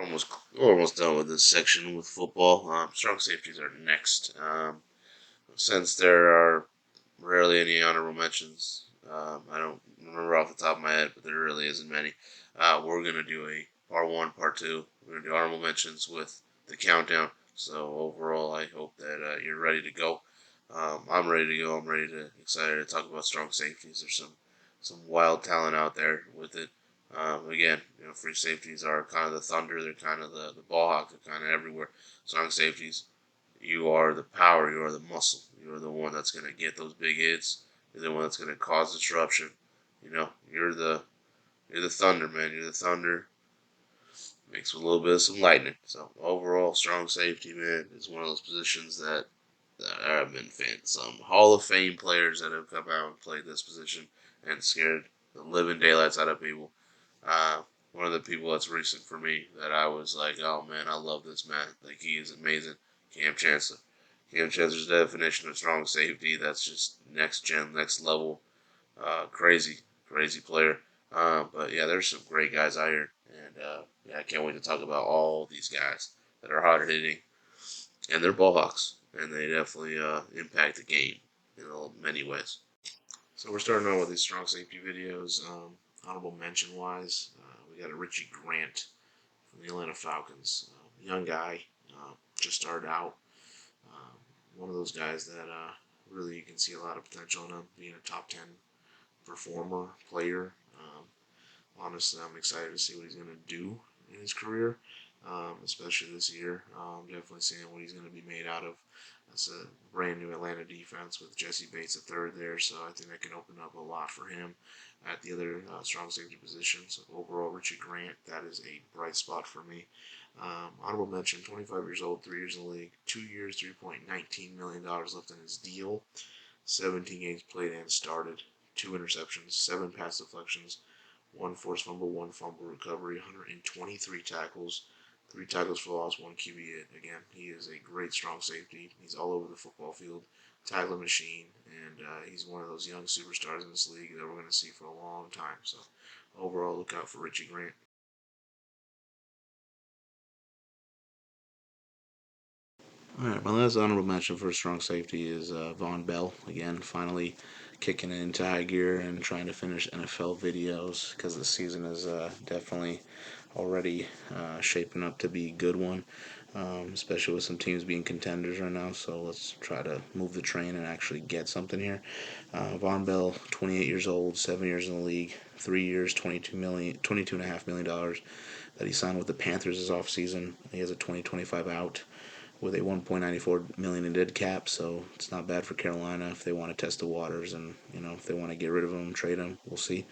almost almost done with this section with football. Strong safeties are next. Since there are rarely any honorable mentions, I don't remember off the top of my head, but there really isn't many. We're gonna do a part one, part two. We're gonna do honorable mentions with the countdown. So overall, I hope that you're ready to go. I'm ready to go. I'm ready to excited to talk about strong safeties. There's some wild talent out there with it. Again, free safeties are kind of the thunder. They're kind of the ball hawk. They're kind of everywhere. Strong safeties, you are the power. You are the muscle. You are the one that's going to get those big hits. You're the one that's going to cause disruption. You're the thunder, man. You're the thunder mixed with a little bit of some lightning. So overall, strong safety, man, is one of those positions that have been fans. Some Hall of Fame players that have come out and played this position and scared the living daylights out of people. Uh, One of the people that's recent for me that I was like, oh man, I love this man. Like, he is amazing. Cam Chancellor. Cam Chancellor's definition of strong safety, that's just next gen, next level. Crazy, crazy player. But yeah, there's some great guys out here. And yeah, I can't wait to talk about all these guys that are hard hitting. And they're ball hawks. And they definitely impact the game in many ways. So we're starting out with these strong safety videos. Honorable mention wise, we got a Richie Grant from the Atlanta Falcons. Young guy, just started out. One of those guys that really you can see a lot of potential in him being a top 10 performer, player. Honestly, I'm excited to see what he's going to do in his career, especially this year. Definitely seeing what he's going to be made out of. That's a brand new Atlanta defense with Jesse Bates at third there, so I think that can open up a lot for him at the other strong safety position. So overall, Richie Grant, that is a bright spot for me. Honorable mention, 25 years old, 3 years in the league, 2 years, $3.19 million left in his deal, 17 games played and started, 2 interceptions, 7 pass deflections, 1 forced fumble, 1 fumble recovery, 123 tackles, 3 tackles for loss, 1 QB hit. Again, he is a great strong safety. He's all over the football field, tackling machine, and he's one of those young superstars in this league that we're going to see for a long time. So overall, look out for Richie Grant. All right, my last honorable mention for strong safety is Vonn Bell. Again, finally kicking it into high gear and trying to finish NFL videos because the season is definitely already shaping up to be a good one, especially with some teams being contenders right now. So let's try to move the train and actually get something here. Vonn Bell, 28 years old, 7 years in the league, 3 years, $22.5 million that he signed with the Panthers this offseason. He has a 2025 out with a 1.94 million in dead cap, so it's not bad for Carolina if they want to test the waters and if they want to get rid of him, trade him. We'll see.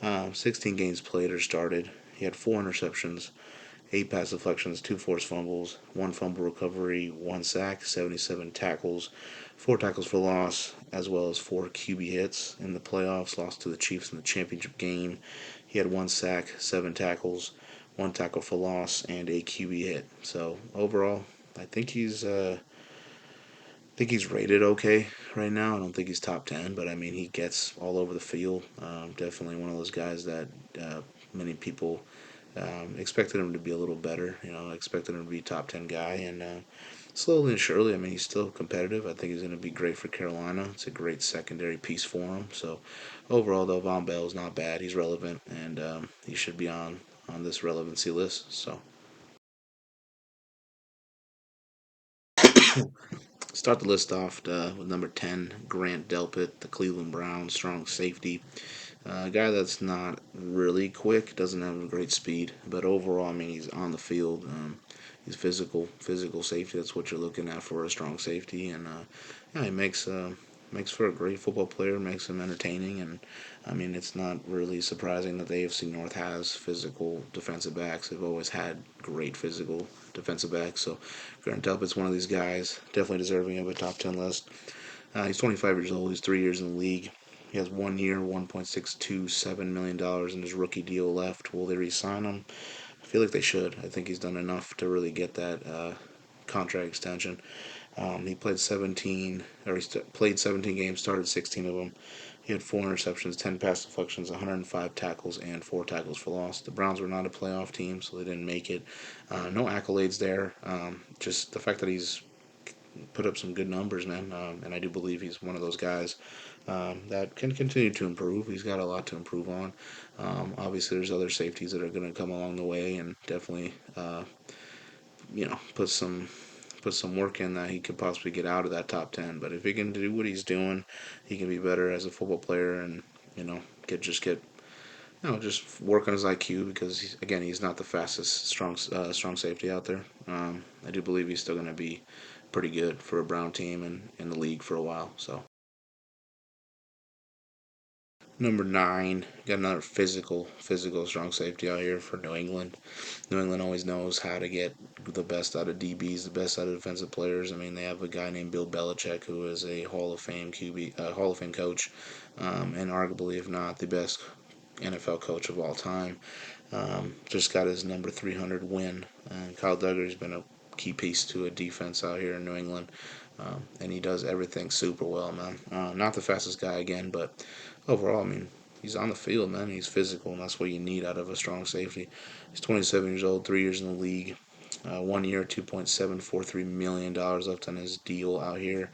16 games played or started. He had 4 interceptions, 8 pass deflections, 2 forced fumbles, 1 fumble recovery, 1 sack, 77 tackles, 4 tackles for loss, as well as 4 QB hits in the playoffs. Lost to the Chiefs in the championship game. He had 1 sack, 7 tackles, 1 tackle for loss, and a QB hit. So overall, I think he's rated okay right now. I don't think he's top 10, but I mean he gets all over the field. Definitely one of those guys that many people expected him to be a little better. Expected him to be a top 10 guy, and slowly and surely, I mean he's still competitive. I think he's going to be great for Carolina. It's a great secondary piece for him. So overall, though, Vonn Bell is not bad. He's relevant, and he should be on this relevancy list. So. Start the list off with number 10, Grant Delpit, the Cleveland Browns, strong safety. A guy that's not really quick, doesn't have a great speed, but overall, I mean, he's on the field. He's physical safety. That's what you're looking at for a strong safety, and yeah, he makes for a great football player. Makes him entertaining, and I mean, it's not really surprising that the AFC North has physical defensive backs. They've always had great physical defensive backs. So Grant Delpit's one of these guys, definitely deserving of a top 10 list. He's 25 years old. He's 3 years in the league. He has 1 year, $1.627 million in his rookie deal left. Will they re-sign him? I feel like they should. I think he's done enough to really get that contract extension. He played 17, or played 17 games, started 16 of them. He had 4 interceptions, 10 pass deflections, 105 tackles, and 4 tackles for loss. The Browns were not a playoff team, so they didn't make it. No accolades there. Just the fact that he's put up some good numbers, man. And I do believe he's one of those guys that can continue to improve. He's got a lot to improve on. Obviously, there's other safeties that are going to come along the way and definitely, put some work in that he could possibly get out of that top 10. But if he can do what he's doing, he can be better as a football player and get just work on his IQ because he's not the fastest strong safety out there. I do believe he's still going to be pretty good for a Brown team and in the league for a while. So number 9, got another physical strong safety out here for New England. New England always knows how to get the best out of DBs, the best out of defensive players. I mean, they have a guy named Bill Belichick who is a Hall of Fame Hall of Fame coach, and arguably, if not the best NFL coach of all time. Just got his number 300 win. And Kyle Duggar's been a key piece to a defense out here in New England. And he does everything super well, man. Not the fastest guy again, but overall, I mean, he's on the field, man. He's physical, and that's what you need out of a strong safety. He's 27 years old, 3 years in the league. 1 year, $2.743 million left on his deal out here.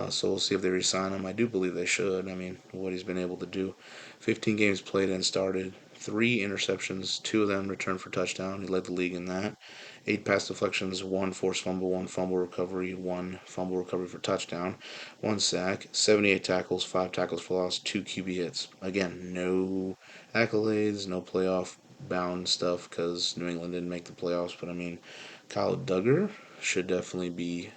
So we'll see if they resign him. I do believe they should. I mean, what he's been able to do. 15 games played and started. 3 interceptions, 2 of them returned for touchdown. He led the league in that. 8 pass deflections, 1 forced fumble, 1 fumble recovery, 1 fumble recovery for touchdown, 1 sack, 78 tackles, 5 tackles for loss, 2 QB hits. Again, no accolades, no playoff bound stuff because New England didn't make the playoffs. But I mean, Kyle Duggar should definitely be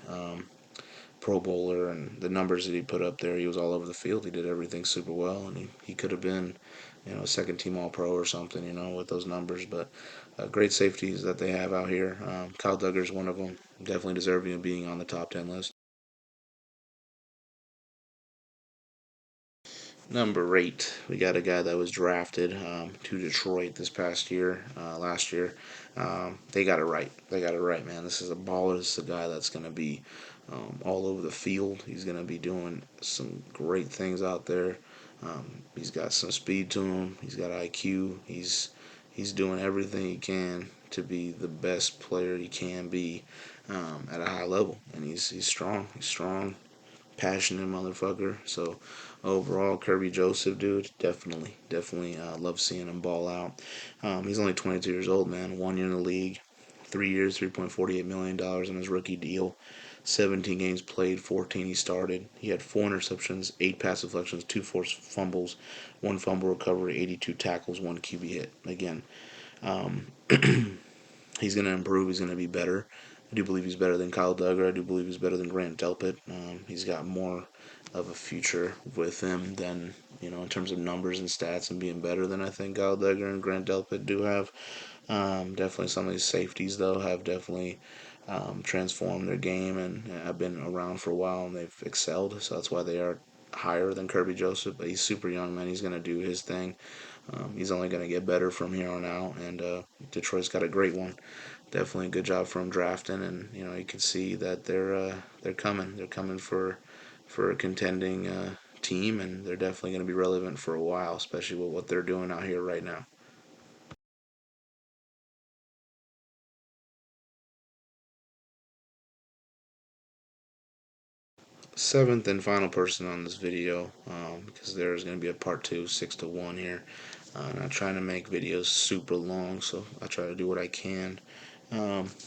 Pro Bowler, and the numbers that he put up there, he was all over the field. He did everything super well, and he could have been, a second team All Pro or something, with those numbers. But great safeties that they have out here. Kyle Duggar's one of them, definitely deserving of being on the top 10 list. Number 8, we got a guy that was drafted to Detroit this past year, last year. They got it right. They got it right, man. This is a baller. This is a guy that's going to be all over the field. He's going to be doing some great things out there. He's got some speed to him. He's got IQ. He's doing everything he can to be the best player he can be at a high level, and he's strong. He's strong, passionate motherfucker. So overall, Kirby Joseph, dude, definitely love seeing him ball out. He's only 22 years old, man. 1 year in the league, 3 years, $3.48 million on his rookie deal. 17 games played, 14 he started. He had 4 interceptions, 8 pass deflections, 2 forced fumbles, 1 fumble recovery, 82 tackles, 1 QB hit. Again, um, he's going to improve. He's going to be better. I do believe he's better than Kyle Duggar. I do believe he's better than Grant Delpit. He's got more of a future with him than, in terms of numbers and stats and being better than I think Kyle Duggar and Grant Delpit do have. Definitely some of these safeties, though, have definitely transformed their game and have been around for a while and they've excelled. So that's why they are higher than Kirby Joseph. But he's super young, man. He's going to do his thing. He's only going to get better from here on out. And Detroit's got a great one. Definitely a good job for him drafting, and you can see that they're coming. They're coming for a contending team, and they're definitely going to be relevant for a while, especially with what they're doing out here right now. 7th and final person on this video, because there's going to be a part 2, 6-1 here. I'm not trying to make videos super long, so I try to do what I can.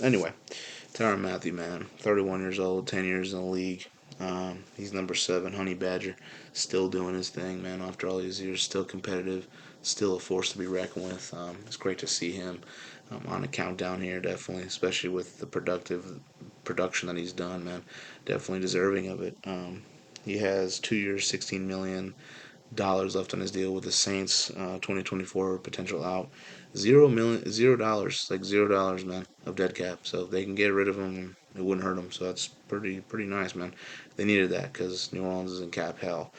Anyway, Tyrann Mathieu, man, 31 years old, 10 years in the league. He's number 7, Honey Badger, still doing his thing, man. After all these years, still competitive, still a force to be reckoned with. It's great to see him on a countdown here, definitely, especially with the production that he's done, man. Definitely deserving of it. He has 2 years, 16 million, dollars left on his deal with the Saints. 2024 potential out. $0, like $0, man, of dead cap. So if they can get rid of him, it wouldn't hurt them. So that's pretty nice, man. They needed that because New Orleans is in cap hell.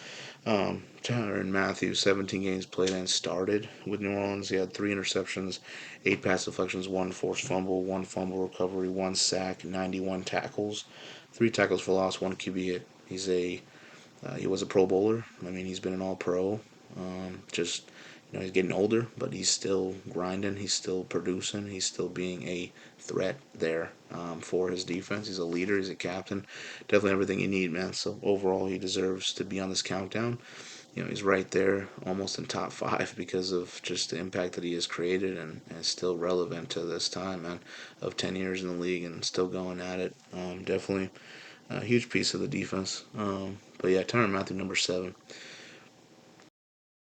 Tyrann Mathieu, 17 games played and started with New Orleans. He had 3 interceptions, 8 pass deflections, 1 forced fumble, 1 fumble recovery, 1 sack, 91 tackles, 3 tackles for loss, 1 QB hit. He was a Pro Bowler. I mean, he's been an All Pro. Just he's getting older, but he's still grinding. He's still producing. He's still being a threat there for his defense. He's a leader. He's a captain. Definitely everything you need, man. So overall, he deserves to be on this countdown. He's right there, almost in top five because of just the impact that he has created and is still relevant to this time, man, of 10 years in the league and still going at it. Definitely a huge piece of the defense. But yeah, Tyrann Mathieu, number 7.